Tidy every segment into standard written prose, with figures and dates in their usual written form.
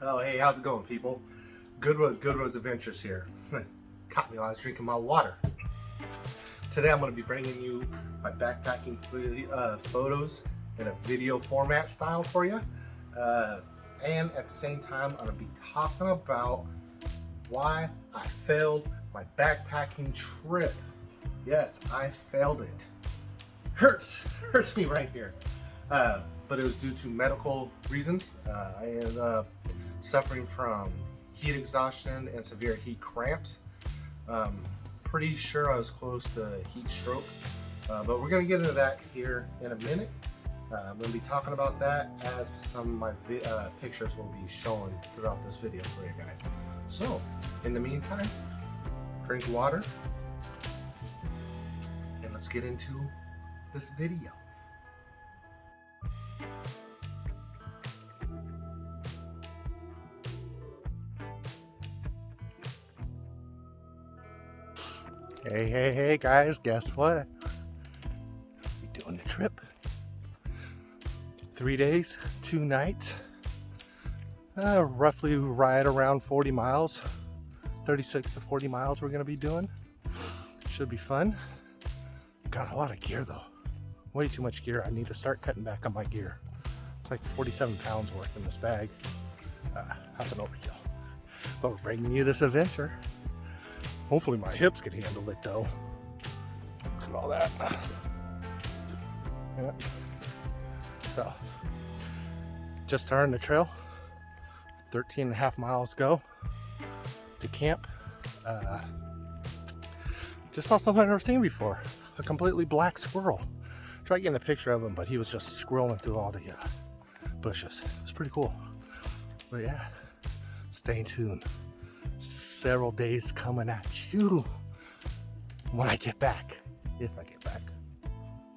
Oh, hey, how's it going, people? Goodwood's Adventures here. Caught me while I was drinking my water. Today I'm going to be bringing you my backpacking photos in a video format style for you. And at the same time, I'm going to be talking about why I failed my backpacking trip. Yes, I failed it. Hurts me right here. But it was due to medical reasons. I ended up suffering from heat exhaustion and severe heat cramps. Pretty sure I was close to heat stroke, but we're going to get into that here in a minute. I'm going to be talking about that as some of my pictures will be shown throughout this video for you guys. So, in the meantime, drink water, and let's get into this video. Hey guys, guess what? We're doing the trip. 3 days, 2 nights, roughly right around 40 miles, 36 to 40 miles we're gonna be doing. Should be fun. Got a lot of gear though, way too much gear. I need to start cutting back on my gear. It's like 47 pounds worth in this bag. That's an overkill. But we're bringing you this adventure. Hopefully my hips can handle it though. Look at all that. Yeah. So, just starting the trail. 13 and a half miles go to camp. Just saw something I've never seen before. A completely black squirrel. Tried getting a picture of him, but he was just squirreling through all the bushes. It was pretty cool. But yeah, stay tuned. Several days coming at you when I get back. If I get back.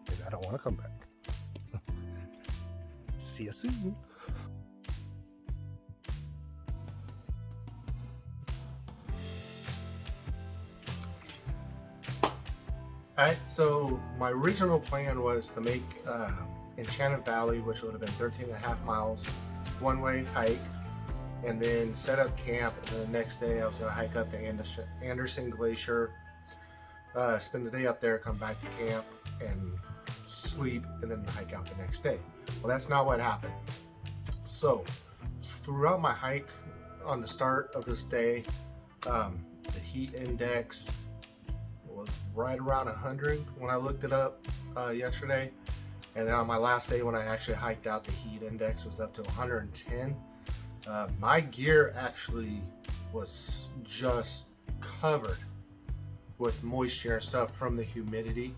Maybe I don't want to come back. See you soon. Alright, so my original plan was to make Enchanted Valley, which would have been 13 and a half miles, one-way hike, and then set up camp, and then the next day I was going to hike up the Anderson Glacier, spend the day up there, come back to camp, and sleep, and then hike out the next day. Well, that's not what happened. So, throughout my hike on the start of this day, the heat index was right around 100 when I looked it up yesterday, and then on my last day when I actually hiked out, the heat index was up to 110. My gear actually was just covered with moisture and stuff from the humidity.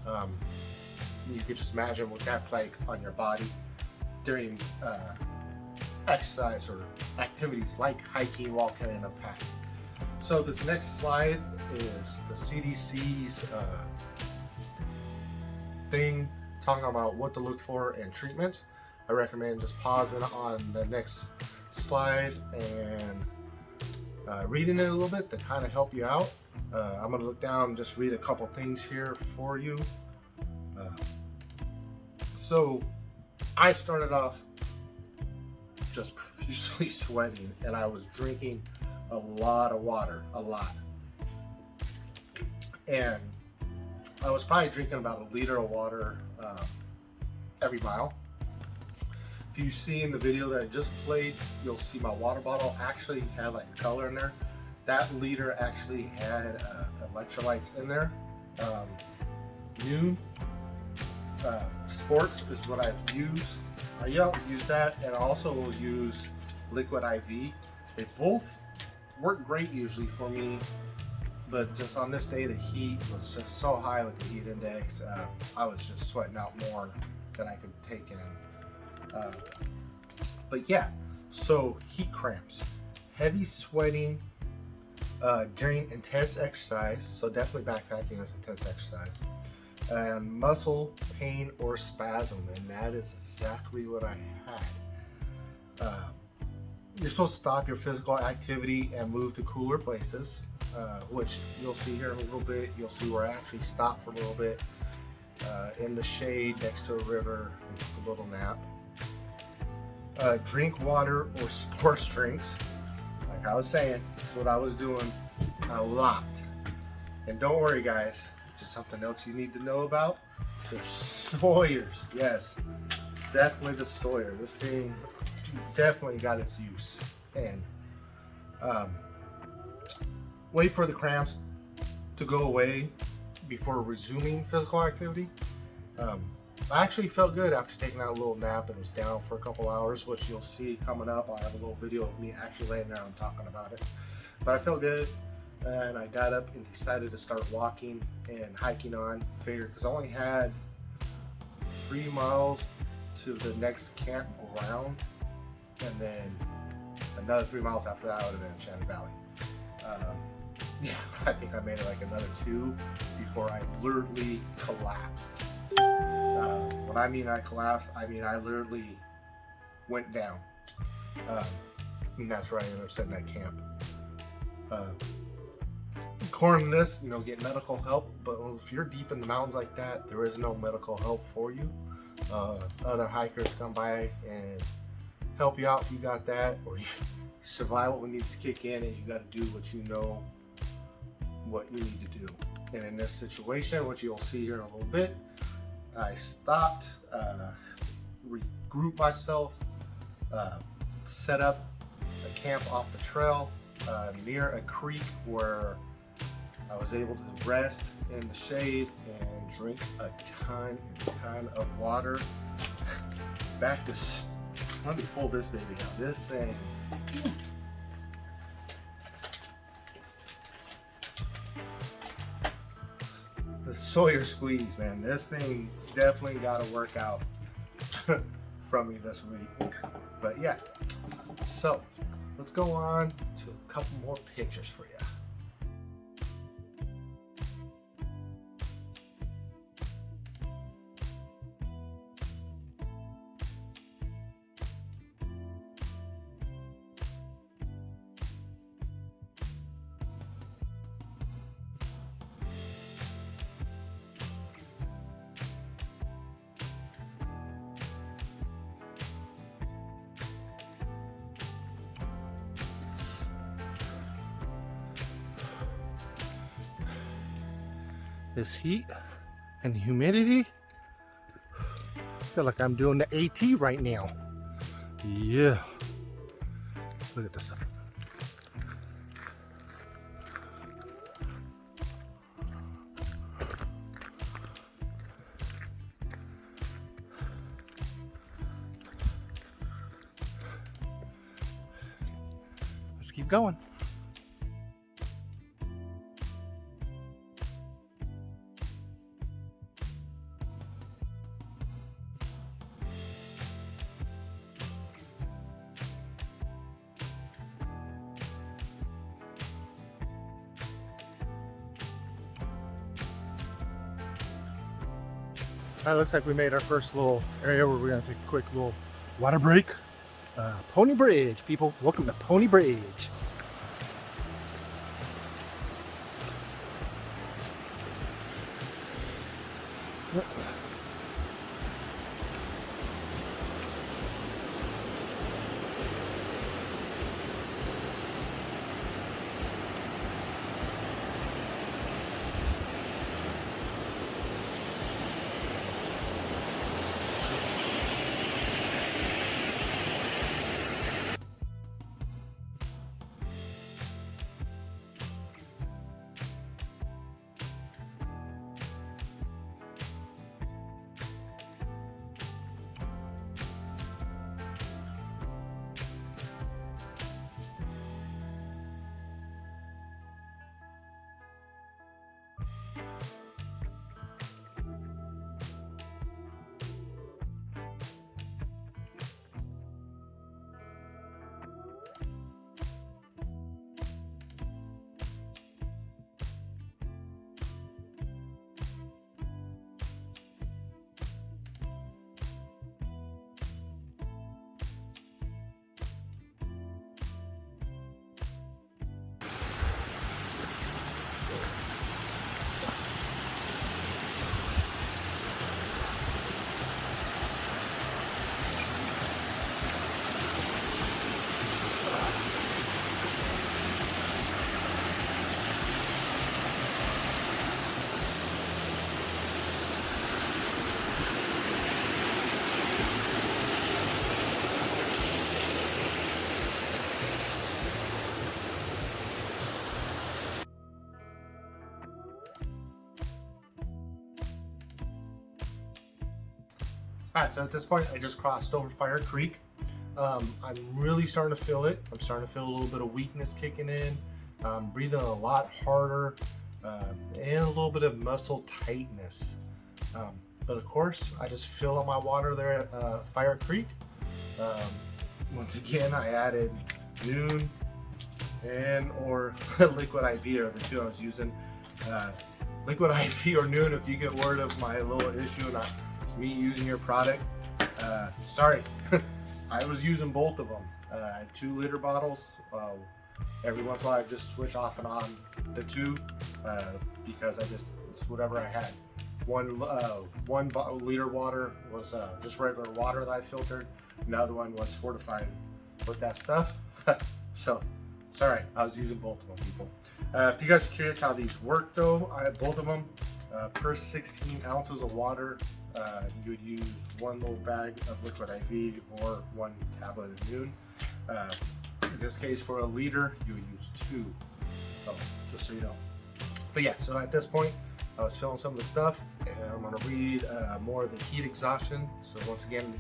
You could just imagine what that's like on your body during exercise or activities like hiking while carrying a pack. So this next slide is the CDC's thing talking about what to look for in treatment. I recommend just pausing on the next slide and reading it a little bit to kind of help you out. I'm going to look down and just read a couple things here for you. So I started off just profusely sweating, and I was drinking a lot of water, a lot. And I was probably drinking about a liter of water every mile. If you see in the video that I just played, you'll see my water bottle actually had like a color in there. That liter actually had electrolytes in there. Noon Sports is what I've used. I use that, and I also will use Liquid IV. They both work great usually for me, but just on this day the heat was just so high with the heat index. I was just sweating out more than I could take in. But yeah, so heat cramps, heavy sweating during intense exercise, so definitely backpacking is intense exercise, and muscle pain or spasm, and that is exactly what I had. You're supposed to stop your physical activity and move to cooler places, which you'll see here in a little bit. You'll see where I actually stopped for a little bit in the shade next to a river and took a little nap. drink water or sports drinks. Like I was saying, that's what I was doing a lot. And don't worry, guys, something else you need to know about, the Sawyers. Yes, definitely the Sawyer. This thing definitely got its use. And wait for the cramps to go away before resuming physical activity. I actually felt good after taking out a little nap and was down for a couple hours, which you'll see coming up. I'll have a little video of me actually laying there and talking about it. But I felt good, and I got up and decided to start walking and hiking on. Figured because I only had 3 miles to the next campground, and then another 3 miles after that I would have been in Enchanted Valley. Yeah, I think I made it like another 2 before I literally collapsed. When I mean I collapsed, I mean I literally went down. And that's where I ended up setting that camp. According to this, get medical help, but if you're deep in the mountains like that, there is no medical help for you. Other hikers come by and help you out if you got that, or survival needs to kick in and you got to do what you know what you need to do. And in this situation, which you'll see here in a little bit, I stopped, regrouped myself, set up a camp off the trail near a creek where I was able to rest in the shade and drink a ton of water. Back to, let me pull this baby out. This thing, the Sawyer squeeze, man. This thing definitely got to work out from me this week. But yeah, so let's go on to a couple more pictures for you. This heat and humidity, I feel like I'm doing the AT right now. Yeah, look at this stuff. Let's keep going. All right, looks like we made our first little area where we're gonna take a quick little water break. Pony Bridge, people. Welcome to Pony Bridge. Alright, so at this point I just crossed over Fire Creek. I'm really starting to feel it. I'm starting to feel a little bit of weakness kicking in. Breathing a lot harder, and a little bit of muscle tightness. But of course, I just fill up my water there at Fire Creek. Once again, I added Noon and or Liquid IV are the two I was using. Liquid IV or Noon, if you get word of my little issue, not me using your product, sorry. I was using both of them. 2-liter bottles. Every once in a while I just switch off and on the two because it's whatever I had. One liter water was just regular water that I filtered. Another one was fortified with that stuff. So, sorry, I was using both of them, people. If you guys are curious how these work though, I have both of them. Per 16 ounces of water, you would use 1 little bag of Liquid IV or 1 tablet of Noon. In this case, for a liter, you would use 2. So, just so you know. But yeah, so at this point, I was filling some of the stuff, and I'm going to read more of the heat exhaustion. So once again,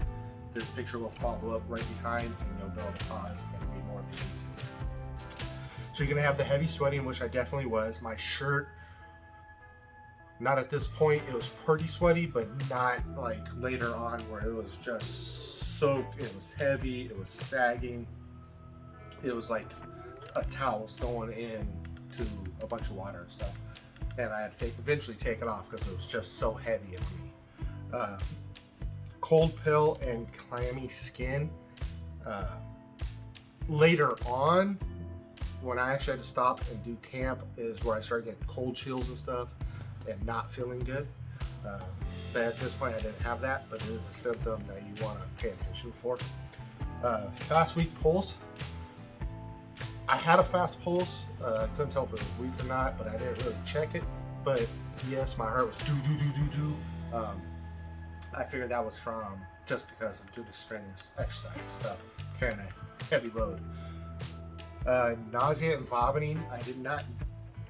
this picture will follow up right behind, and you'll be able to pause and read more if you need to. So you're going to have the heavy sweating, which I definitely was. My shirt, not at this point, it was pretty sweaty, but not like later on where it was just soaked. It was heavy, it was sagging. It was like a towel thrown in to a bunch of water and stuff. And I had to eventually take it off because it was just so heavy in me. Cold pill and clammy skin. Later on, when I actually had to stop and do camp, is where I started getting cold chills and stuff and not feeling good. But at this point I didn't have that, but it is a symptom that you want to pay attention for. Fast weak pulse. I had a fast pulse. I couldn't tell if it was weak or not, but I didn't really check it. But yes, my heart was do. I figured that was from just because I'm doing the strenuous exercise and stuff, carrying a heavy load. Nausea and vomiting. I did not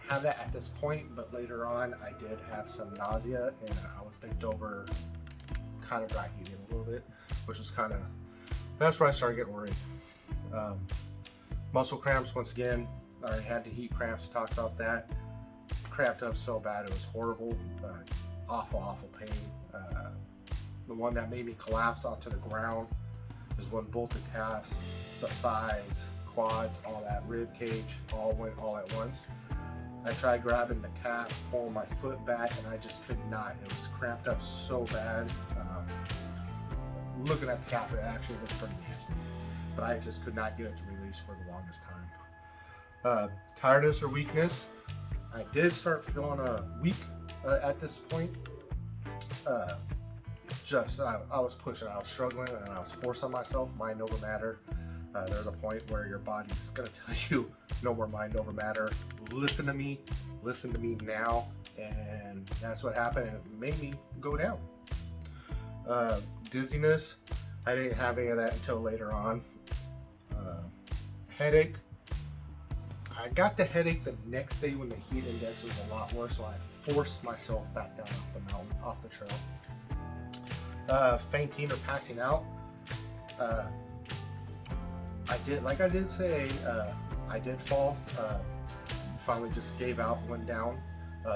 have that at this point, but later on I did have some nausea, and I was bent over, kind of dry heaving a little bit, which was that's where I started getting worried. Muscle cramps, once again, I already had the heat cramps, talked about that. Cramped up so bad, it was horrible. Awful pain. The one that made me collapse onto the ground is when both the calves, the thighs, quads, all that rib cage, all went all at once. I tried grabbing the calf, pulling my foot back, and I just could not. It was cramped up so bad. Looking at the calf, it actually looked pretty nasty, but I just could not get it to release for the longest time. Tiredness or weakness. I did start feeling weak at this point. I was pushing, I was struggling, and I was forcing myself, mind over matter. There's a point where your body's gonna tell you no more mind over matter. Listen to me now, and that's what happened. It made me go down. Dizziness, I didn't have any of that until later on. Headache, I got the headache the next day when the heat index was a lot worse, so I forced myself back down off the mountain, off the trail. Fainting or passing out. I did say, I did fall. Finally just gave out, went down.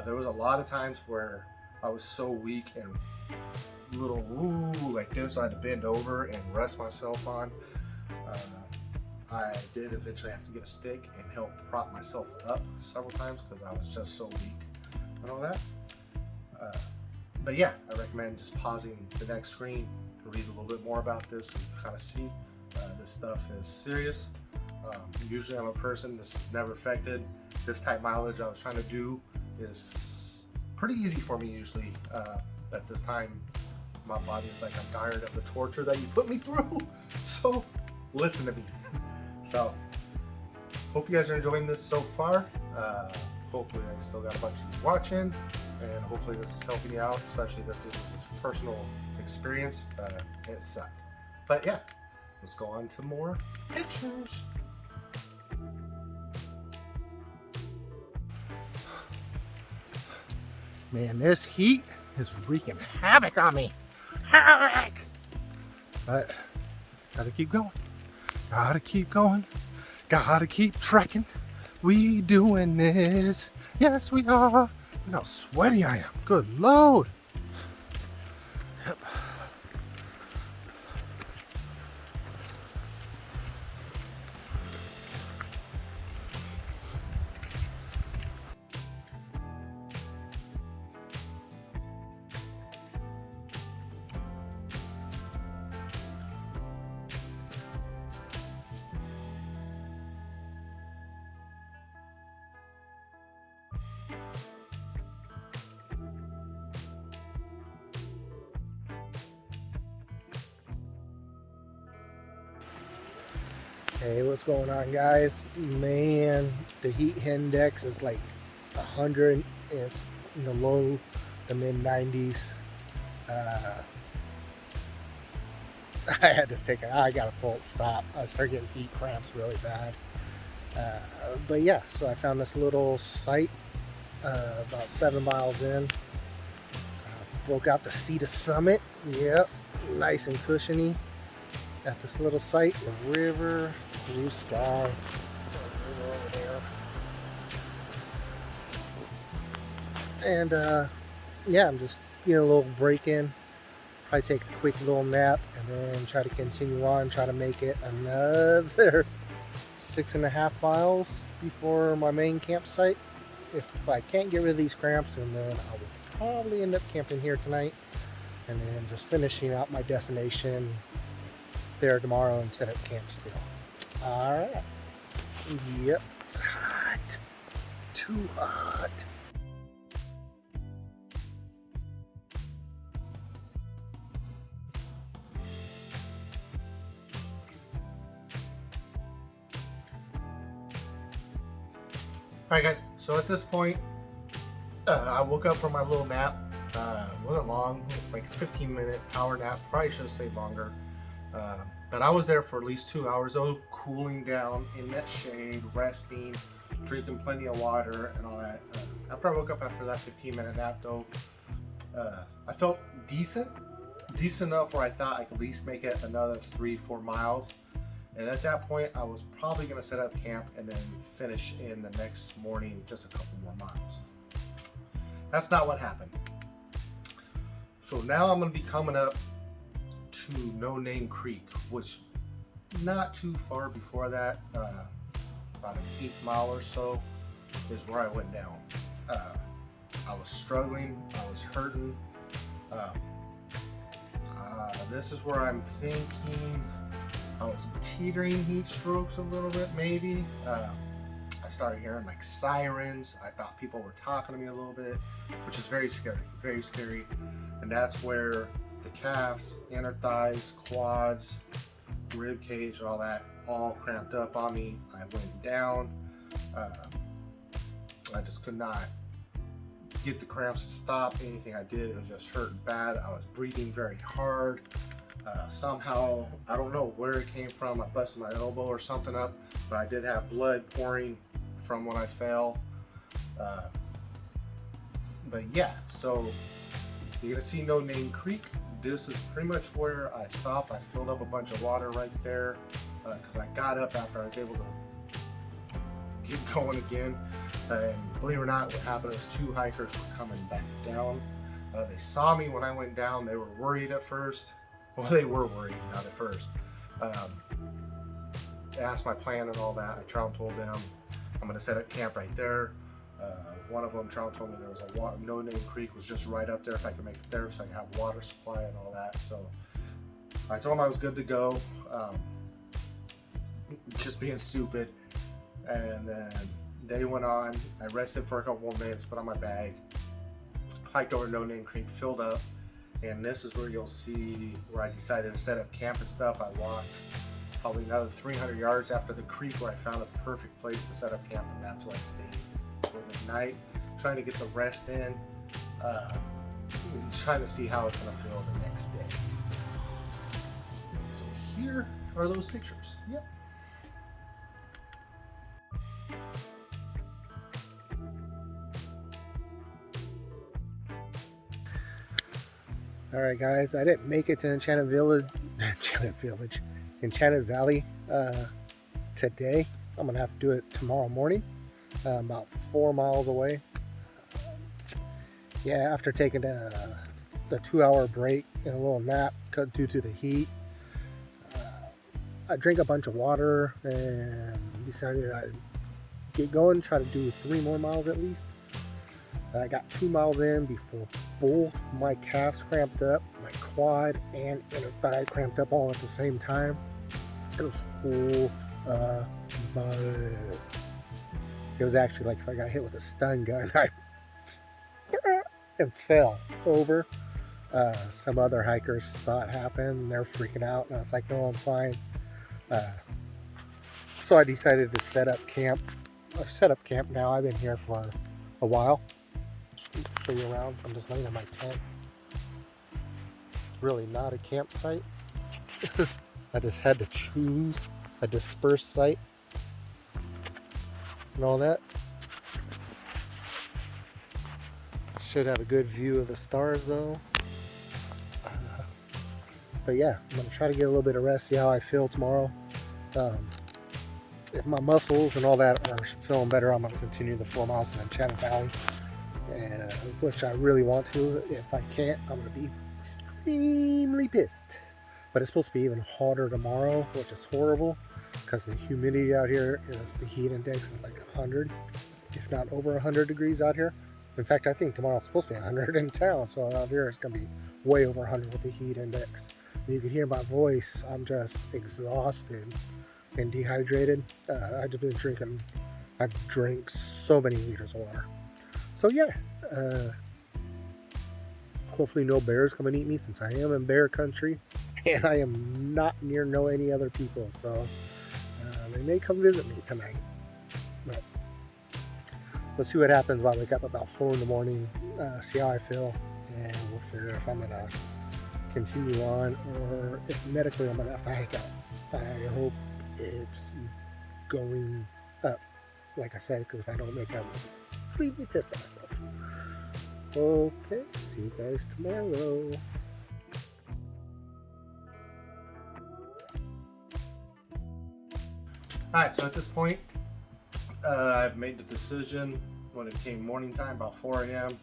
There was a lot of times where I was so weak and little like this, so I had to bend over and rest myself on. I did eventually have to get a stick and help prop myself up several times because I was just so weak and all that. But yeah, I recommend just pausing the next screen to read a little bit more about this and kind of see. This stuff is serious. Usually I'm a person this is never affected. This type mileage I was trying to do is pretty easy for me usually. At this time, my body is like, I'm tired of the torture that you put me through. So listen to me. So hope you guys are enjoying this so far. Hopefully I still got a bunch of you watching, and hopefully this is helping you out, especially that this is a personal experience. It sucked. But yeah, let's go on to more pictures. Man, this heat is wreaking havoc on me. Havoc! But gotta keep going. Gotta keep going. Gotta keep trekking. We doing this. Yes, we are. Look how sweaty I am. Good Lord. Yep. Hey, what's going on, guys? Man, the heat index is like 100, and it's in the low to mid 90s. I had to take it. I got a full stop. I started getting heat cramps really bad. But yeah, so I found this little site about 7 miles in. Broke out the Sea to Summit. Yep, nice and cushiony. At this little site, the river, blue sky, river over there. And yeah, I'm just getting a little break in. Probably take a quick little nap and then try to continue on, try to make it another 6.5 miles before my main campsite. If I can't get rid of these cramps, and then I will probably end up camping here tonight and then just finishing out my destination there tomorrow and set up camp still. All right. Yep, it's hot. Too hot. All right, guys. So at this point, I woke up from my little nap. It wasn't long, like a 15-minute power nap. Probably should have stayed longer. But I was there for at least 2 hours, though, cooling down in that shade, resting, drinking plenty of water and all that. After I woke up after that 15-minute nap, though, I felt decent enough where I thought I could at least make it another 3-4 miles. And at that point, I was probably going to set up camp and then finish in the next morning just a couple more miles. That's not what happened. So now I'm going to be coming up to No Name Creek, which not too far before that, about an 8th mile or so, is where I went down. I was struggling, I was hurting. This is where I'm thinking I was teetering heat strokes a little bit, maybe. I started hearing like sirens. I thought people were talking to me a little bit, which is very scary, very scary. And that's where the calves, inner thighs, quads, rib cage, all that, all cramped up on me. I went down. I just could not get the cramps to stop. Anything I did, it was just hurting bad. I was breathing very hard. Somehow, I don't know where it came from. I busted my elbow or something up, but I did have blood pouring from when I fell. But yeah, so you're gonna see No Name Creek. This is pretty much where I stopped. I filled up a bunch of water right there because I got up after I was able to get going again. And believe it or not, what happened is 2 hikers were coming back down. They saw me when I went down. They were worried at first. Well, they were worried, not at first. They asked my plan and all that. I told them I'm going to set up camp right there. One of them told me there was a No Name Creek was just right up there if I could make it there, so I could have water supply and all that. So I told them I was good to go. Just being stupid. And then they went on. I rested for a couple more minutes, put on my bag, hiked over to No Name Creek, filled up. And this is where you'll see where I decided to set up camp and stuff. I walked probably another 300 yards after the creek where I found a perfect place to set up camp, and that's where I stayed for the night, trying to get the rest in, trying to see how it's going to feel the next day. So here are those pictures. Yep. All right, guys, I didn't make it to Enchanted Valley today. I'm gonna have to do it tomorrow morning, about 4 miles away. Yeah, after taking the 2-hour break and a little nap due to the heat, I drank a bunch of water and decided I'd get going, try to do 3 more miles at least. I got 2 miles in before both my calves cramped up, my quad and inner thigh cramped up all at the same time. It was whole but it was actually like if I got hit with a stun gun and fell over. Some other hikers saw it happen and they're freaking out, and I was like, no, I'm fine. So I decided to set up camp. I've set up camp now. I've been here for a while. Show you around. I'm just laying in my tent. It's really not a campsite. I just had to choose a dispersed site and all that. Should have a good view of the stars though. But yeah, I'm gonna try to get a little bit of rest, see how I feel tomorrow. If my muscles and all that are feeling better, I'm gonna continue the 4 miles to Enchanted Valley, which I really want to. If I can't, I'm gonna be extremely pissed. But it's supposed to be even hotter tomorrow, which is horrible because the humidity out here is, the heat index is like 100, if not over 100 degrees out here. In fact, I think tomorrow it's supposed to be 100 in town, so out here it's gonna be way over 100 with the heat index. And you can hear my voice, I'm just exhausted and dehydrated. I've just been drinking, I've drank so many liters of water. So yeah, hopefully no bears come and eat me, since I am in bear country and I am not near any other people, so they may come visit me tonight. But let's see what happens when I wake up about 4 in the morning, see how I feel, and we'll figure if I'm gonna continue on or if medically I'm gonna have to hike out. I hope it's going up, like I said, because if I don't make it, I'm extremely pissed at myself. Okay, see you guys tomorrow. Alright, so at this point, I've made the decision when it came morning time, about 4 a.m.,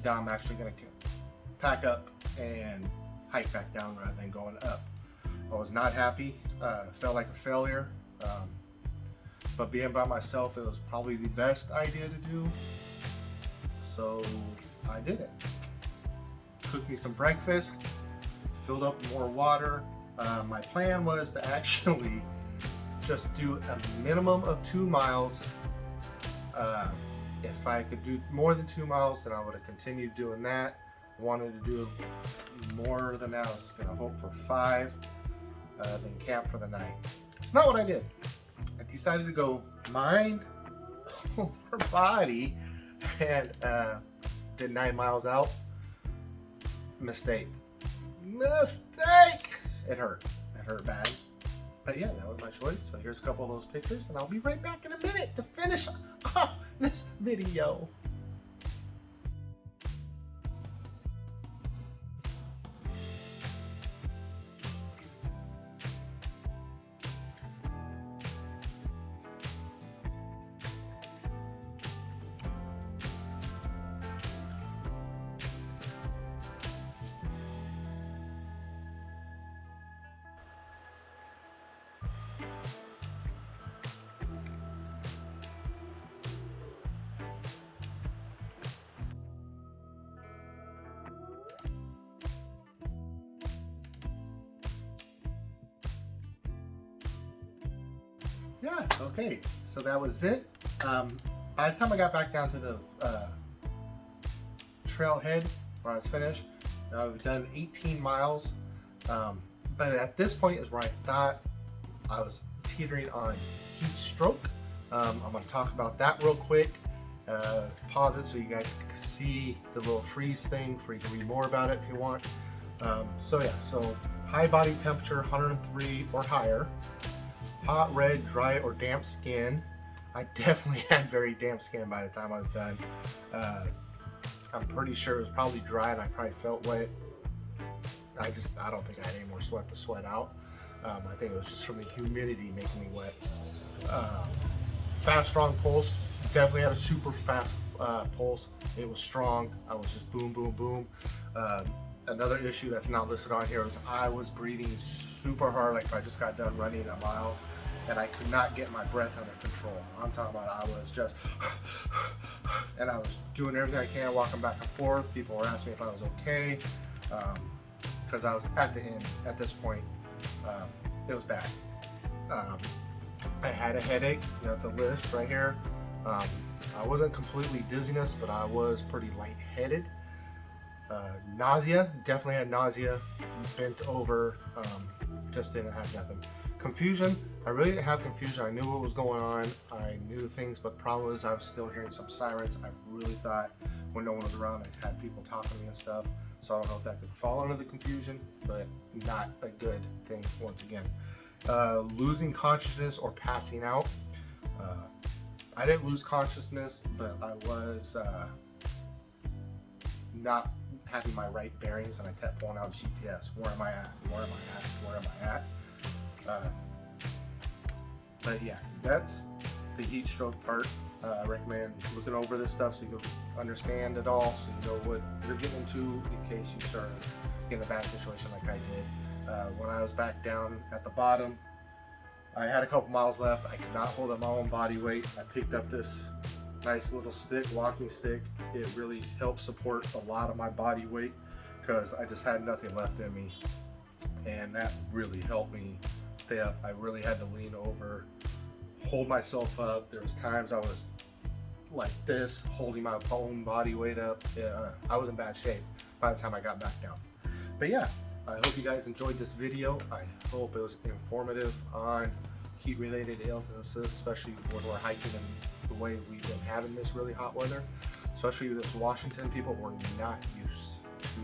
that I'm actually going to pack up and hike back down rather than going up. I was not happy, felt like a failure, but being by myself, it was probably the best idea to do, so I did it. Cooked me some breakfast, filled up more water. My plan was to actually just do a minimum of 2 miles. If I could do more than 2 miles, then I would have continued doing that. Wanted to do more than that. I was going to hope for 5, then camp for the night. It's not what I did. I decided to go mind over body and did 9 miles out. Mistake. It hurt. It hurt bad. But yeah, that was my choice. So here's a couple of those pictures, and I'll be right back in a minute to finish off this video. Yeah, okay, so that was it. By the time I got back down to the trailhead where I was finished, I've done 18 miles. But at this point is where I thought I was teetering on heat stroke. I'm going to talk about that real quick. Pause it so you guys can see the little freeze thing, for you can read more about it if you want. So high body temperature, 103 or higher. Hot, red, dry, or damp skin. I definitely had very damp skin by the time I was done. I'm pretty sure it was probably dry and I probably felt wet I don't think I had any more sweat to sweat out. I think it was just from the humidity making me wet. Fast, strong pulse. Definitely had a super fast pulse. It was strong. I was just boom, boom, boom. Another issue that's not listed on here is I was breathing super hard, like if I just got done running a mile, and I could not get my breath under control. I'm talking about I was just, and I was doing everything I can, walking back and forth. People were asking me if I was okay, because I was at the end. At this point, it was bad. I had a headache. That's a list right here. I wasn't completely dizziness, but I was pretty lightheaded. Nausea, definitely had nausea. Bent over, just didn't have nothing. Confusion, I really didn't have confusion. I knew what was going on. I knew things, but the problem was I was still hearing some sirens. I really thought when no one was around, I had people talking to me and stuff. So I don't know if that could fall under the confusion, but not a good thing once again. Losing consciousness or passing out. I didn't lose consciousness, but I was not having my right bearings, and I kept pulling out GPS. Where am I at? Where am I at? Where am I at? But yeah, that's the heat stroke part. I recommend looking over this stuff so you can understand it all, so you know what you're getting into in case you start in a bad situation like I did. When I was back down at the bottom, I had a couple miles left. I could not hold up my own body weight. I picked up this nice little stick, walking stick. It really helped support a lot of my body weight because I just had nothing left in me, and that really helped me stay up. I really had to lean over, hold myself up. There was times I was like this, holding my own body weight up. I was in bad shape by the time I got back down. But yeah, I hope you guys enjoyed this video. I hope it was informative on heat-related illnesses, especially when we're hiking and the way we've been having this really hot weather. Especially this Washington, people were not used to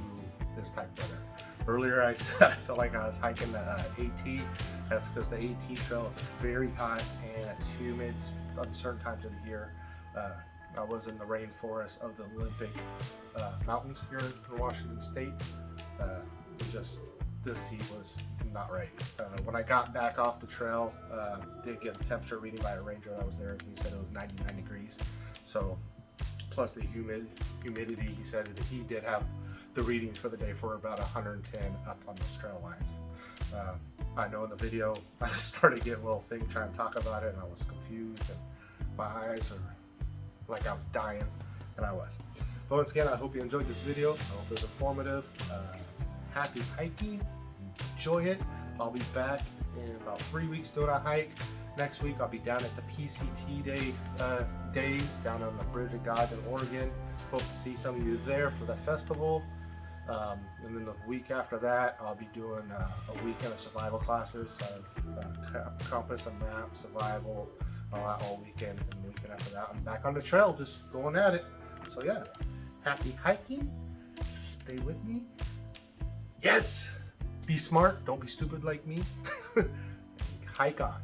this type of weather. Earlier I said I felt like I was hiking the AT. That's because the AT trail is very hot and it's humid on certain times of the year. I was in the rainforest of the Olympic mountains here in Washington State. Just this heat was not right. When I got back off the trail, did get a temperature reading by a ranger that was there. He said it was 99 degrees. So plus the humidity, he said that he did have the readings for the day for about 110 up on those trail lines. I know in the video I started getting a little thing trying to talk about it, and I was confused and my eyes are like I was dying, and I was. But once again, I hope you enjoyed this video. I hope it was informative. Happy hiking. Enjoy it. I'll be back in about 3 weeks doing a hike. Next week I'll be down at the PCT days down on the Bridge of Gods in Oregon. Hope to see some of you there for the festival. And then the week after that, I'll be doing a weekend of survival classes, compass and map, survival, all weekend. And the weekend after that, I'm back on the trail, just going at it. So yeah, happy hiking. Stay with me. Yes! Be smart, don't be stupid like me. Hike on.